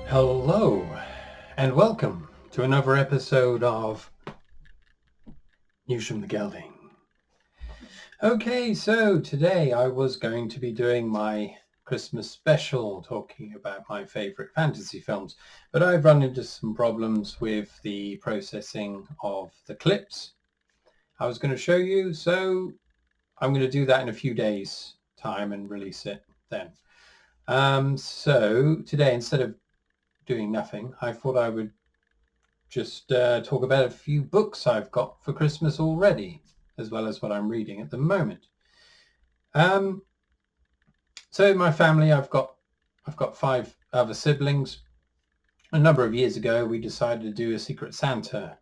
Hello and welcome to another episode of News from the Gelding. Okay, so today I was going to be doing my Christmas special talking about my favorite fantasy films, but I've run into some problems with the processing of the clips I was going to show you, so I'm going to do that in a few days' time and release it then. So today, instead of doing nothing, I thought I would just talk about a few books I've got for Christmas already, as well as what I'm reading at the moment. So in my family, I've got 5 other siblings. A number of years ago, we decided to do a Secret Santa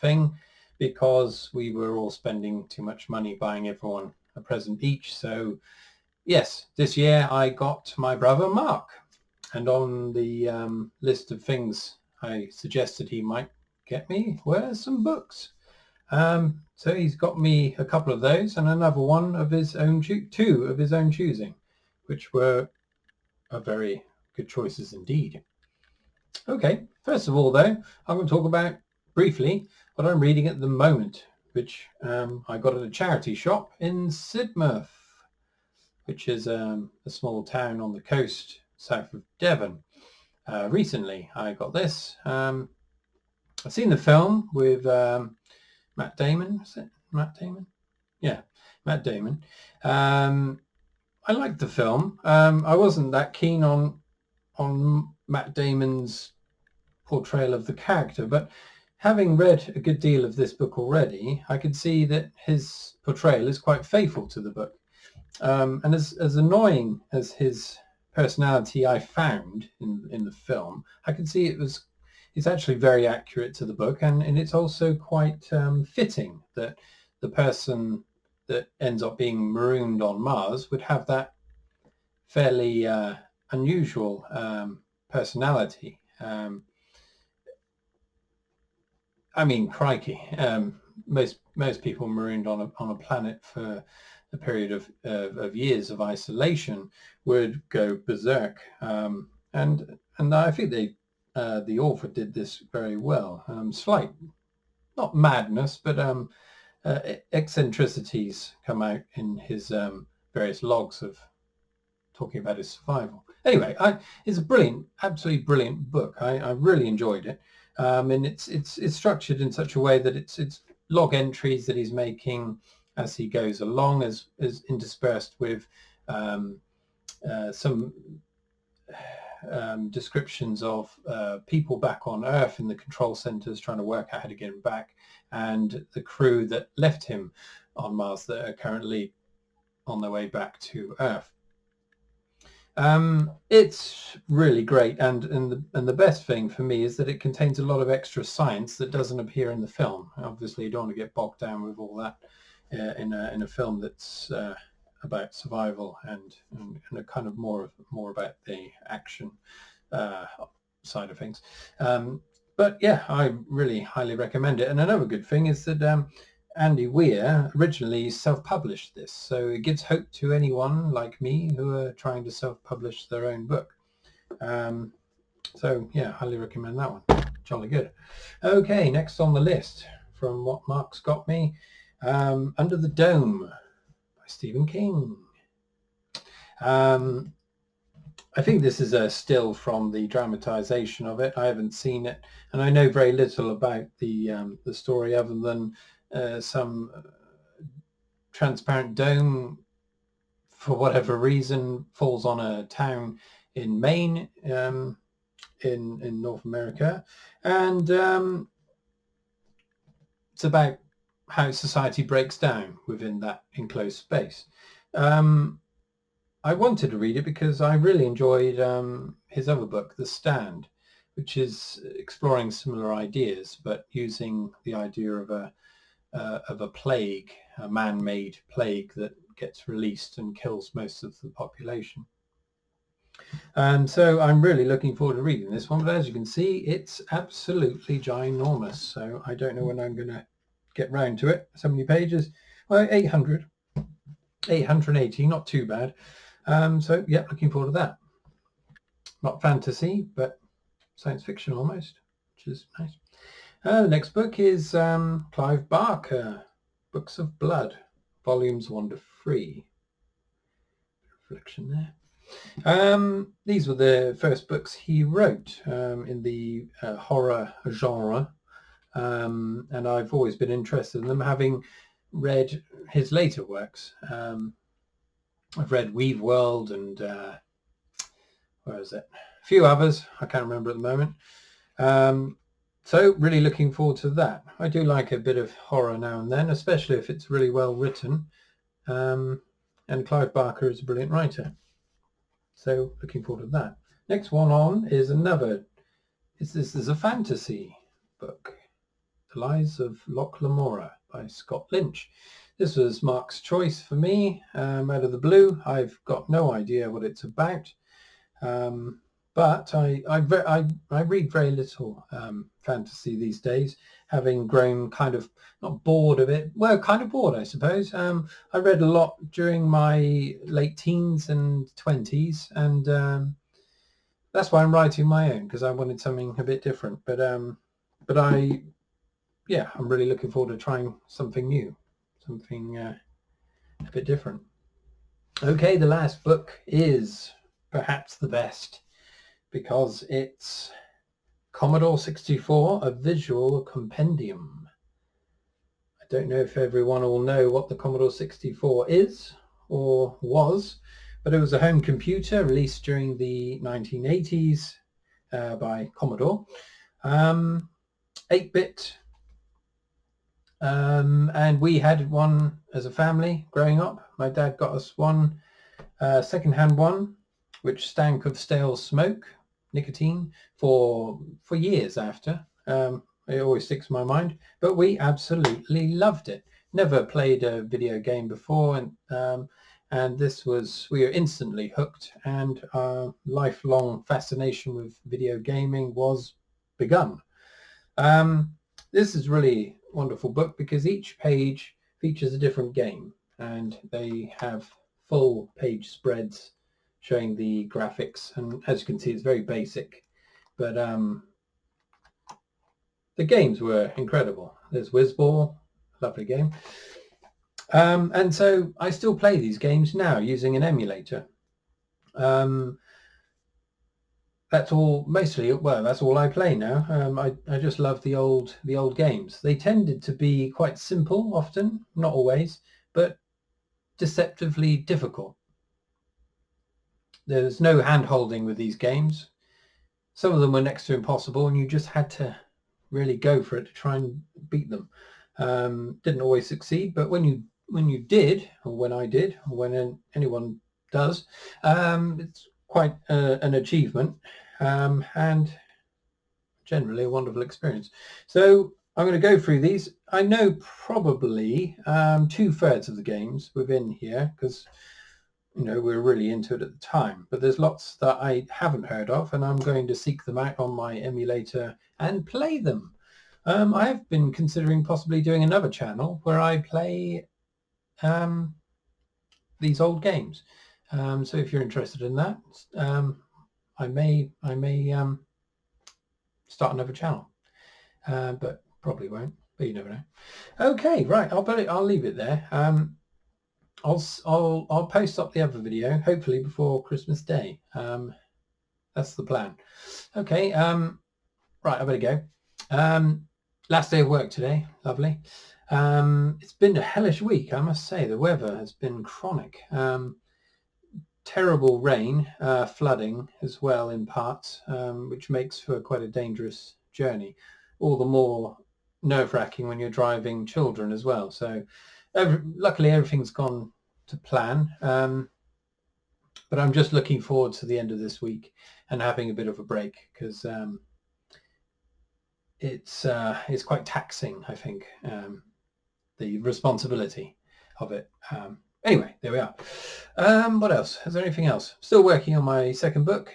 thing because we were all spending too much money buying everyone a present each. So yes, this year I got my brother Mark, and on the list of things I suggested he might get me were some books. So he's got me a couple of those and another one of his own, two of his own choosing, which were very good choices indeed. Okay, first of all though, I'm going to talk about briefly what I'm reading at the moment, which I got at a charity shop in Sidmouth, which is a small town on the coast south of Devon. Recently I got this. I've seen the film with Matt Damon. Is it Matt Damon? Yeah, Matt Damon. I liked the film. I wasn't that keen on Matt Damon's portrayal of the character, but having read a good deal of this book already, I could see that his portrayal is quite faithful to the book. And as annoying as his personality I found in the film, I could see it's actually very accurate to the book, and it's also quite fitting that the person that ends up being marooned on Mars would have that fairly unusual personality. I mean, crikey, most people marooned on a planet for a period of years of isolation would go berserk, and I think the author did this very well. Slight, not madness, but eccentricities come out in his various logs of talking about his survival. Anyway, it's a brilliant, absolutely brilliant book. I really enjoyed it, and it's structured in such a way that it's log entries that he's making as he goes along, as interspersed with some descriptions of people back on Earth in the control centers trying to work out how to get him back, and the crew that left him on Mars that are currently on their way back to Earth. It's really great, and the best thing for me is that it contains a lot of extra science that doesn't appear in the film. Obviously, you don't want to get bogged down with all that in a film that's about survival and a kind of more about the action side of things. But yeah, I really highly recommend it. And another good thing is that Andy Weir originally self-published this, so it gives hope to anyone like me who are trying to self-publish their own book. So yeah, highly recommend that one. Jolly good. Okay, next on the list from what Mark's got me, Under the Dome by Stephen King. I think this is a still from the dramatization of it. I haven't seen it, and I know very little about the story other than some transparent dome, for whatever reason, falls on a town in Maine, in North America, and it's about how society breaks down within that enclosed space. I wanted to read it because I really enjoyed his other book, The Stand, which is exploring similar ideas, but using the idea of a plague, a man-made plague that gets released and kills most of the population. And so I'm really looking forward to reading this one, but as you can see, it's absolutely ginormous. So I don't know when I'm going to get round to it. So many pages. Well, 880, not too bad. So yeah, looking forward to that. Not fantasy, but science fiction almost, which is nice. The next book is Clive Barker, Books of Blood, volumes 1 to 3. Reflection there. These were the first books he wrote in the horror genre, and I've always been interested in them, having read his later works. I've read Weave World and where is it? A few others, I can't remember at the moment. So really looking forward to that. I do like a bit of horror now and then, especially if it's really well written. And Clive Barker is a brilliant writer. So looking forward to that. Next one on is this is a fantasy book, The Lies of Locke Lamora by Scott Lynch. This was Mark's choice for me, out of the blue. I've got no idea what it's about. But I read very little fantasy these days, having grown kind of not bored of it. Well, kind of bored, I suppose. I read a lot during my late teens and 20s, and that's why I'm writing my own, because I wanted something a bit different. But I'm really looking forward to trying something new, something a bit different. Okay, the last book is perhaps the best, because it's Commodore 64, a visual compendium. I don't know if everyone will know what the Commodore 64 is or was, but it was a home computer released during the 1980s by Commodore. 8-bit, and we had one as a family growing up. My dad got us one, second-hand one, which stank of stale smoke, nicotine, for years after. It always sticks in my mind, but we absolutely loved it. Never played a video game before, and we were instantly hooked, and our lifelong fascination with video gaming was begun. This is really a wonderful book because each page features a different game, and they have full page spreads showing the graphics, and as you can see, it's very basic, but the games were incredible. There's Whizball, lovely game, and so I still play these games now using an emulator. That's all mostly. Well, that's all I play now. I just love the old games. They tended to be quite simple, often, not always, but deceptively difficult. There's no hand-holding with these games. Some of them were next to impossible, and you just had to really go for it to try and beat them. Didn't always succeed, but when you did, or when I did, or when anyone does, it's quite an achievement, and generally a wonderful experience. So I'm going to go through these. I know probably 2/3 of the games within here, because we're really into it at the time, but there's lots that I haven't heard of, and I'm going to seek them out on my emulator and play them. I have been considering possibly doing another channel where I play these old games. So if you're interested in that, I may start another channel, but probably won't. But you never know. Okay, right. I'll leave it there. I'll post up the other video hopefully before Christmas Day. That's the plan. Okay. Right. I better go. Last day of work today. Lovely. It's been a hellish week, I must say. The weather has been chronic. Terrible rain, flooding as well in parts, which makes for quite a dangerous journey. All the more nerve-wracking when you're driving children as well. So luckily everything's gone to plan, but I'm just looking forward to the end of this week and having a bit of a break, because it's quite taxing, I think, the responsibility of it. Anyway, there we are. What else? Is there anything else? Still working on my second book,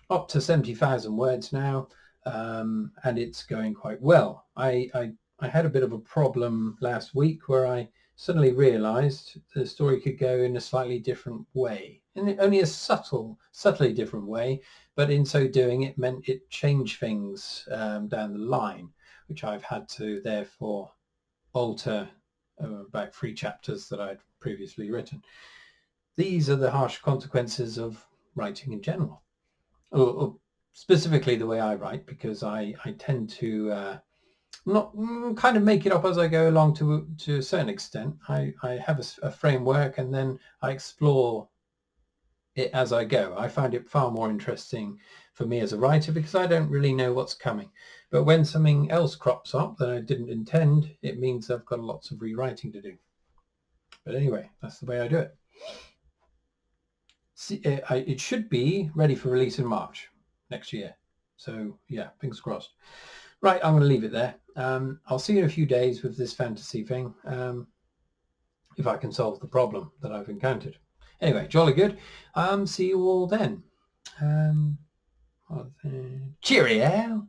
up to 70,000 words now, and it's going quite well. I had a bit of a problem last week where I suddenly realised the story could go in a slightly different way, and only a subtly different way, but in so doing it meant it changed things down the line, which I've had to therefore alter about 3 chapters that I'd previously written. These are the harsh consequences of writing in general, or specifically the way I write, because I tend to not kind of make it up as I go along to a certain extent. I have a framework and then I explore it as I go. I find it far more interesting for me as a writer because I don't really know what's coming. But when something else crops up that I didn't intend, it means I've got lots of rewriting to do. But anyway, that's the way I do it. See, it should be ready for release in March next year. So yeah, fingers crossed. Right, I'm going to leave it there. I'll see you in a few days with this fantasy thing, if I can solve the problem that I've encountered. Anyway, jolly good. See you all then. Cheerio.